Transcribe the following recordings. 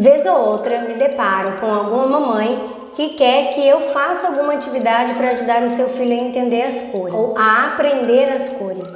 Vez ou outra me deparo com alguma mamãe que quer que eu faça alguma atividade para ajudar o seu filho a entender as cores ou a aprender as cores.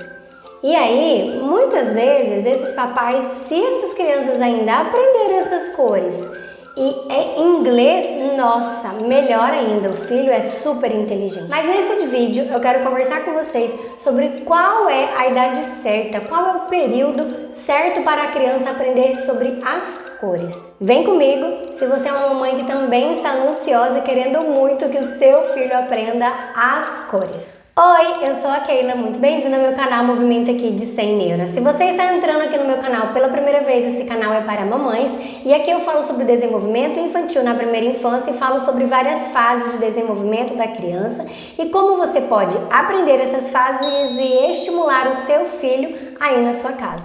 E aí, muitas vezes, esses papais, se essas crianças ainda aprenderam essas cores e é inglês, nossa, melhor ainda, o filho é super inteligente. Mas nesse vídeo eu quero conversar com vocês sobre qual é a idade certa, qual é o período certo para a criança aprender sobre as cores. Vem comigo, se você é uma mamãe que também está ansiosa e querendo muito que o seu filho aprenda as cores. Oi, eu sou a Keila, muito bem-vinda ao meu canal Movimento aqui de 100 Neuras. Se você está entrando aqui no meu canal pela primeira vez, esse canal é para mamães e aqui eu falo sobre desenvolvimento infantil na primeira infância e falo sobre várias fases de desenvolvimento da criança e como você pode aprender essas fases e estimular o seu filho aí na sua casa.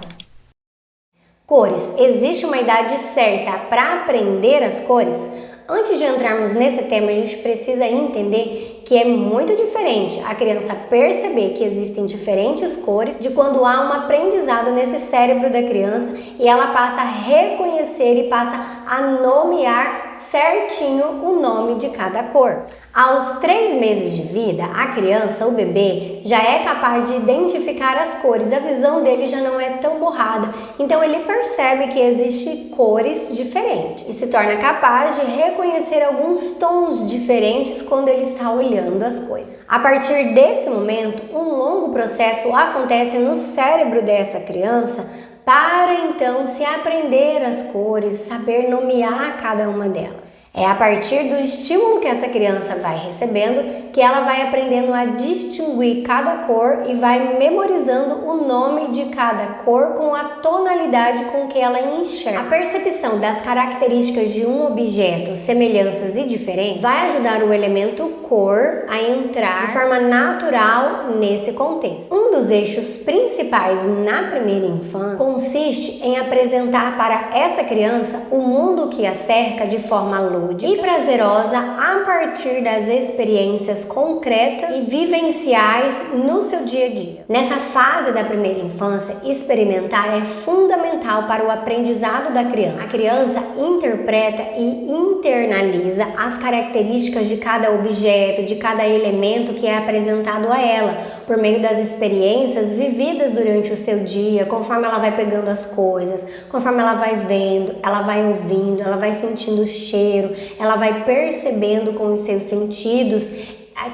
Cores. Existe uma idade certa para aprender as cores? Antes de entrarmos nesse tema, a gente precisa entender que é muito diferente a criança perceber que existem diferentes cores de quando há um aprendizado nesse cérebro da criança e ela passa a reconhecer e passa a nomear certinho o nome de cada cor. Aos 3 meses de vida, a criança, o bebê, já é capaz de identificar as cores, a visão dele já não é tão borrada, então ele percebe que existem cores diferentes e se torna capaz de reconhecer alguns tons diferentes quando ele está olhando as coisas. A partir desse momento, um longo processo acontece no cérebro dessa criança para então se aprender as cores, saber nomear cada uma delas. É a partir do estímulo que essa criança vai recebendo que ela vai aprendendo a distinguir cada cor e vai memorizando o nome de cada cor com a tonalidade com que ela enxerga. A percepção das características de um objeto, semelhanças e diferentes, vai ajudar o elemento cor a entrar de forma natural nesse contexto. Um dos eixos principais na primeira infância consiste em apresentar para essa criança o mundo que a cerca de forma lúdica e prazerosa a partir das experiências concretas e vivenciais no seu dia a dia. Nessa fase da primeira infância, experimentar é fundamental para o aprendizado da criança. A criança interpreta e internaliza as características de cada objeto, de cada elemento que é apresentado a ela, por meio das experiências vividas durante o seu dia, conforme ela vai pegando as coisas, conforme ela vai vendo, ela vai ouvindo, ela vai sentindo o cheiro, ela vai percebendo com os seus sentidos.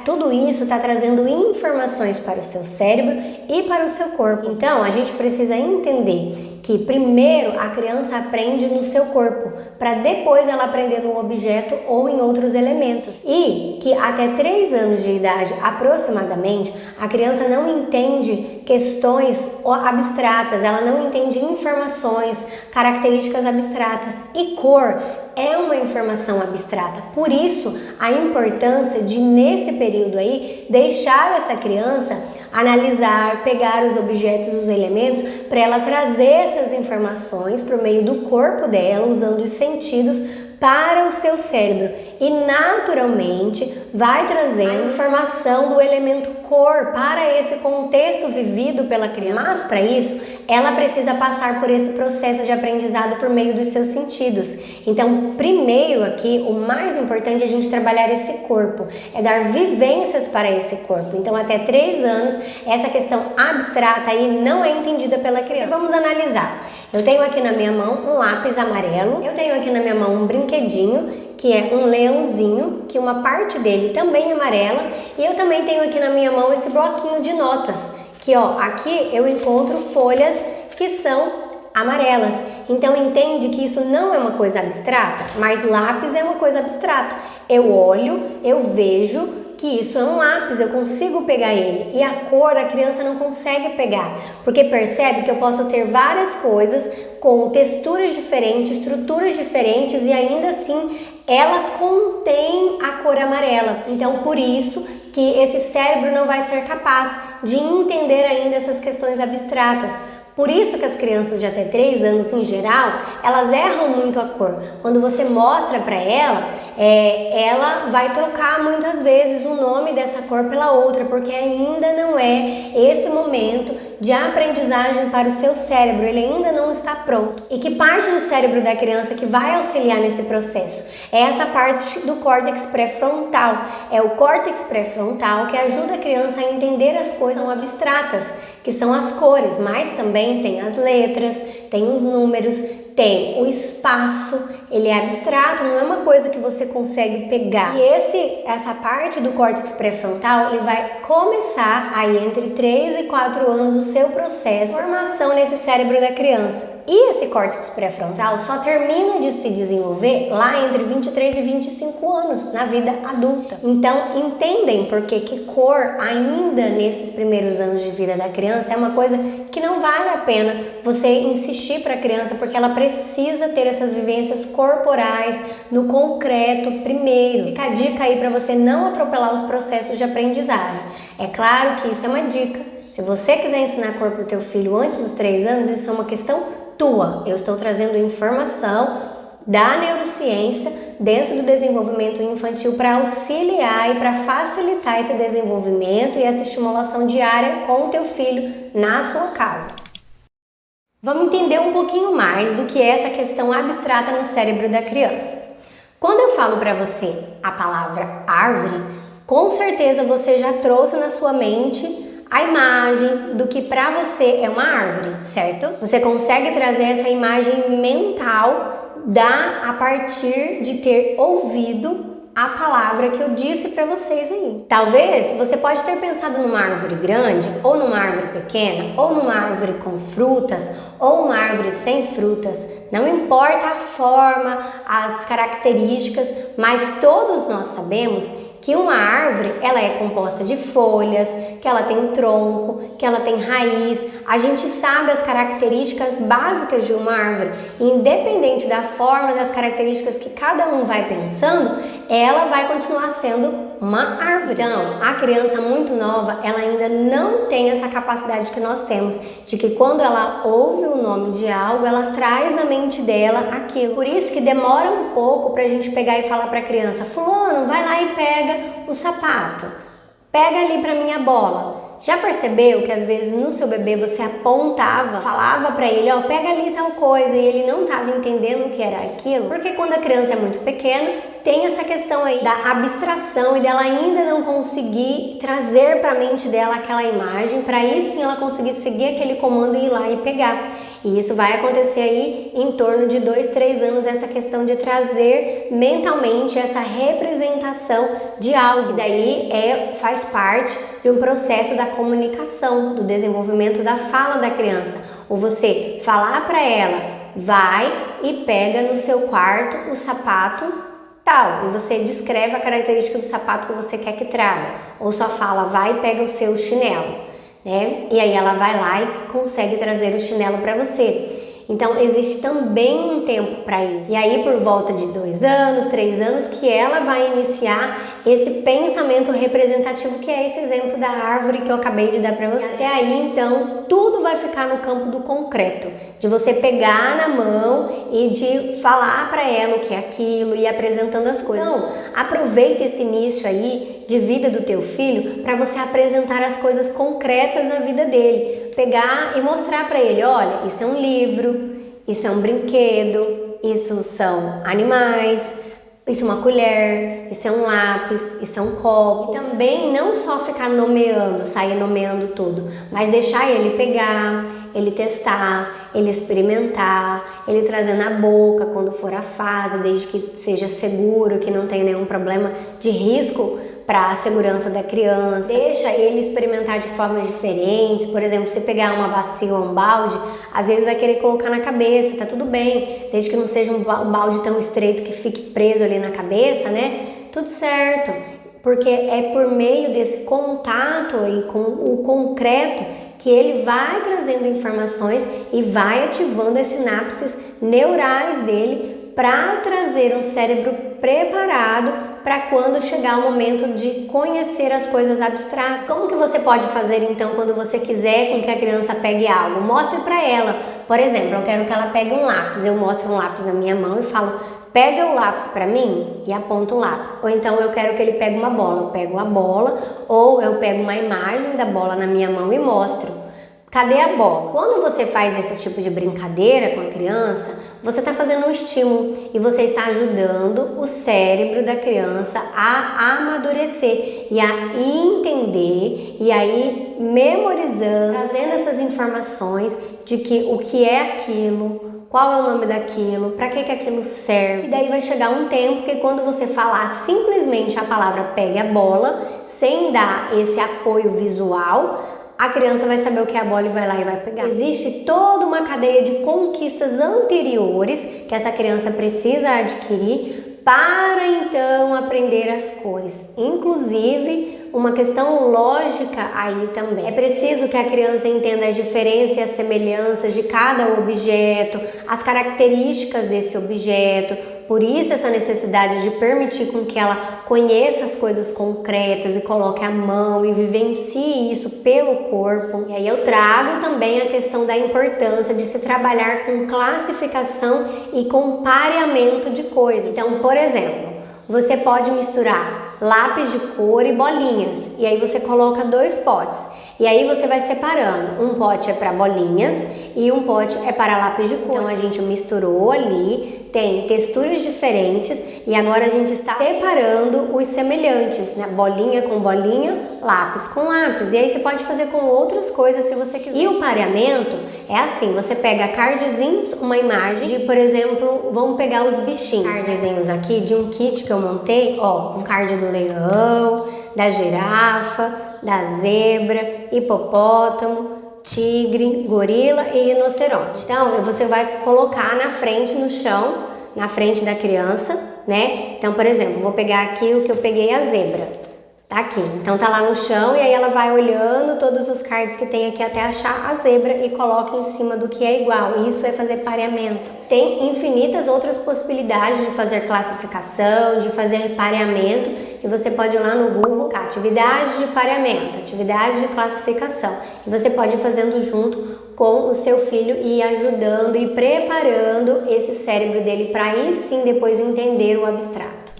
Tudo isso está trazendo informações para o seu cérebro e para o seu corpo. Então, a gente precisa entender que primeiro a criança aprende no seu corpo, para depois ela aprender no objeto ou em outros elementos. E que até 3 anos de idade aproximadamente, a criança não entende questões abstratas, ela não entende informações, características abstratas, e cor é uma informação abstrata. Por isso, a importância de, nesse período aí, deixar essa criança analisar, pegar os objetos, os elementos, para ela trazer essas informações por meio do corpo dela, usando os sentidos para o seu cérebro e naturalmente vai trazendo informação do elemento cor para esse contexto vivido pela criança. Mas para isso, ela precisa passar por esse processo de aprendizado por meio dos seus sentidos. Então, primeiro aqui, o mais importante é a gente trabalhar esse corpo, é dar vivências para esse corpo. Então, até 3 anos, essa questão abstrata aí não é entendida pela criança. E vamos analisar. Eu tenho aqui na minha mão um lápis amarelo, eu tenho aqui na minha mão um brinquedinho, que é um leãozinho, que uma parte dele também é amarela, e eu também tenho aqui na minha mão esse bloquinho de notas, que ó, aqui eu encontro folhas que são amarelas. Então entende que isso não é uma coisa abstrata, mas lápis é uma coisa abstrata. Eu olho, eu vejo que isso é um lápis, eu consigo pegar ele, e a cor a criança não consegue pegar, porque percebe que eu posso ter várias coisas com texturas diferentes, estruturas diferentes e ainda assim elas contêm a cor amarela. Então por isso que esse cérebro não vai ser capaz de entender ainda essas questões abstratas. Por isso que as crianças de até 3 anos, em geral, elas erram muito a cor. Quando você mostra para ela, ela vai trocar muitas vezes o nome dessa cor pela outra, porque ainda não é esse momento de aprendizagem para o seu cérebro, ele ainda não está pronto. E que parte do cérebro da criança que vai auxiliar nesse processo? É essa parte do córtex pré-frontal. É o córtex pré-frontal que ajuda a criança a entender as coisas abstratas, que são as cores, mas também tem as letras, tem os números, tem o espaço, ele é abstrato, não é uma coisa que você consegue pegar. E essa parte do córtex pré-frontal, ele vai começar aí entre 3 e 4 anos o seu processo de formação nesse cérebro da criança. E esse córtex pré-frontal só termina de se desenvolver lá entre 23 e 25 anos, na vida adulta. Então, entendem por que cor, ainda nesses primeiros anos de vida da criança, é uma coisa que não vale a pena você insistir para a criança, porque ela precisa ter essas vivências corporais, no concreto primeiro. Fica a dica aí para você não atropelar os processos de aprendizagem. É claro que isso é uma dica. Se você quiser ensinar cor para o teu filho antes dos 3 anos, isso é uma questão tua. Eu estou trazendo informação da neurociência dentro do desenvolvimento infantil para auxiliar e para facilitar esse desenvolvimento e essa estimulação diária com o teu filho na sua casa. Vamos entender um pouquinho mais do que é essa questão abstrata no cérebro da criança. Quando eu falo para você a palavra árvore, com certeza você já trouxe na sua mente a imagem do que para você é uma árvore, certo? Você consegue trazer essa imagem mental a partir de ter ouvido a palavra que eu disse para vocês aí. Talvez você pode ter pensado numa árvore grande, ou numa árvore pequena, ou numa árvore com frutas, ou uma árvore sem frutas. Não importa a forma, as características, mas todos nós sabemos que uma árvore, ela é composta de folhas, que ela tem tronco, que ela tem raiz. A gente sabe as características básicas de uma árvore. Independente da forma, das características que cada um vai pensando, ela vai continuar sendo uma árvore. Então, a criança muito nova, ela ainda não tem essa capacidade que nós temos, de que quando ela ouve o nome de algo, ela traz na mente dela aquilo. Por isso que demora um pouco pra gente pegar e falar pra criança: fulano, vai lá e pega o sapato, pega ali pra mim a bola. Já percebeu que às vezes no seu bebê você apontava, falava pra ele, ó, pega ali tal coisa, e ele não estava entendendo o que era aquilo? Porque quando a criança é muito pequena, tem essa questão aí da abstração e dela ainda não conseguir trazer para a mente dela aquela imagem, para aí sim ela conseguir seguir aquele comando e ir lá e pegar. E isso vai acontecer aí em torno de 2, 3 anos, essa questão de trazer mentalmente essa representação de algo, que daí faz parte de um processo da comunicação, do desenvolvimento da fala da criança. Ou você falar para ela, vai e pega no seu quarto o sapato tal, e você descreve a característica do sapato que você quer que traga, ou só fala, vai e pega o seu chinelo, né? E aí ela vai lá e consegue trazer o chinelo para você. Então existe também um tempo para isso. E aí por volta de 2 anos, 3 anos, que ela vai iniciar esse pensamento representativo, que é esse exemplo da árvore que eu acabei de dar para você. Até aí então tudo vai ficar no campo do concreto, de você pegar na mão e de falar para ela o que é aquilo e apresentando as coisas. Então aproveita esse início aí de vida do teu filho para você apresentar as coisas concretas na vida dele. Pegar e mostrar para ele, olha, isso é um livro, isso é um brinquedo, isso são animais, isso é uma colher, isso é um lápis, isso é um copo. E também não só ficar nomeando, sair nomeando tudo, mas deixar ele pegar, ele testar, ele experimentar, ele trazer na boca quando for a fase, desde que seja seguro, que não tenha nenhum problema de risco para a segurança da criança. Deixa ele experimentar de formas diferentes. Por exemplo, se pegar uma bacia ou um balde, às vezes vai querer colocar na cabeça, tá tudo bem, desde que não seja um balde tão estreito que fique preso ali na cabeça, né? Tudo certo, porque é por meio desse contato aí com o concreto que ele vai trazendo informações e vai ativando as sinapses neurais dele para trazer um cérebro preparado para quando chegar o momento de conhecer as coisas abstratas. Como que você pode fazer então quando você quiser com que a criança pegue algo? Mostre para ela. Por exemplo, eu quero que ela pegue um lápis. Eu mostro um lápis na minha mão e falo: pega o lápis para mim, e aponto o lápis. Ou então eu quero que ele pegue uma bola. Eu pego a bola, ou eu pego uma imagem da bola na minha mão e mostro. Cadê a bola? Quando você faz esse tipo de brincadeira com a criança, você está fazendo um estímulo e você está ajudando o cérebro da criança a amadurecer e a entender e aí memorizando, trazendo essas informações de que o que é aquilo, qual é o nome daquilo, para que aquilo serve. E daí vai chegar um tempo que quando você falar simplesmente a palavra pegue a bola, sem dar esse apoio visual, a criança vai saber o que é a bola e vai lá e vai pegar. Existe toda uma cadeia de conquistas anteriores que essa criança precisa adquirir para então aprender as cores. Inclusive, uma questão lógica aí também. É preciso que a criança entenda as diferenças e as semelhanças de cada objeto, as características desse objeto. Por isso essa necessidade de permitir com que ela conheça as coisas concretas e coloque a mão e vivencie isso pelo corpo. E aí eu trago também a questão da importância de se trabalhar com classificação e com pareamento de coisas. Então, por exemplo, você pode misturar lápis de cor e bolinhas, e aí você coloca 2 potes. E aí você vai separando, um pote é para bolinhas e um pote é para lápis de cor. Então a gente misturou ali, tem texturas diferentes e agora a gente está separando os semelhantes, né? Bolinha com bolinha, lápis com lápis. E aí você pode fazer com outras coisas se você quiser. E o pareamento é assim, você pega cardzinhos, uma imagem de, por exemplo, vamos pegar os bichinhos. Cardzinhos aqui de um kit que eu montei, ó, um card do leão, da girafa, da zebra, hipopótamo, tigre, gorila e rinoceronte. Então, você vai colocar na frente, no chão, na frente da criança, né? Então, por exemplo, vou pegar aqui o que eu peguei, a zebra. Tá aqui. Então, tá lá no chão e aí ela vai olhando todos os cards que tem aqui até achar a zebra e coloca em cima do que é igual. Isso é fazer pareamento. Tem infinitas outras possibilidades de fazer classificação, de fazer pareamento, que você pode ir lá no Google, atividades de pareamento, atividades de classificação. E você pode ir fazendo junto com o seu filho e ir ajudando e preparando esse cérebro dele para aí sim depois entender o abstrato.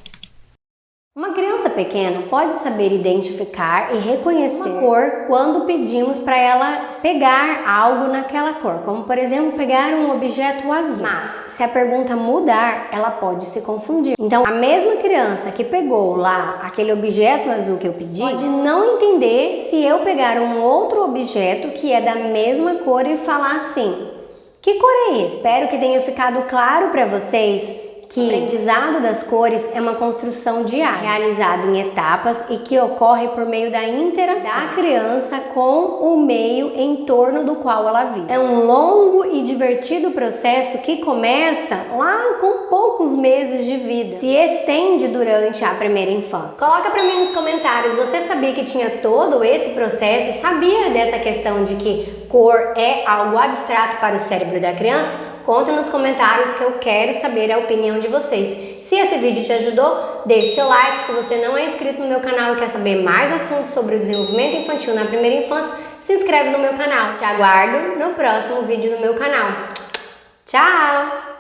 Uma criança pequena pode saber identificar e reconhecer uma cor quando pedimos para ela pegar algo naquela cor, como por exemplo pegar um objeto azul. Mas se a pergunta mudar, ela pode se confundir. Então a mesma criança que pegou lá aquele objeto azul que eu pedi, pode não entender se eu pegar um outro objeto que é da mesma cor e falar assim: que cor é esse? Espero que tenha ficado claro para vocês que o aprendizado das cores é uma construção diária, realizada em etapas e que ocorre por meio da interação da criança com o meio em torno do qual ela vive. É um longo e divertido processo que começa lá com poucos meses de vida, se estende durante a primeira infância. Coloca para mim nos comentários, você sabia que tinha todo esse processo? Sabia dessa questão de que cor é algo abstrato para o cérebro da criança? Conta nos comentários que eu quero saber a opinião de vocês. Se esse vídeo te ajudou, deixe seu like. Se você não é inscrito no meu canal e quer saber mais assuntos sobre o desenvolvimento infantil na primeira infância, se inscreve no meu canal. Te aguardo no próximo vídeo do meu canal. Tchau!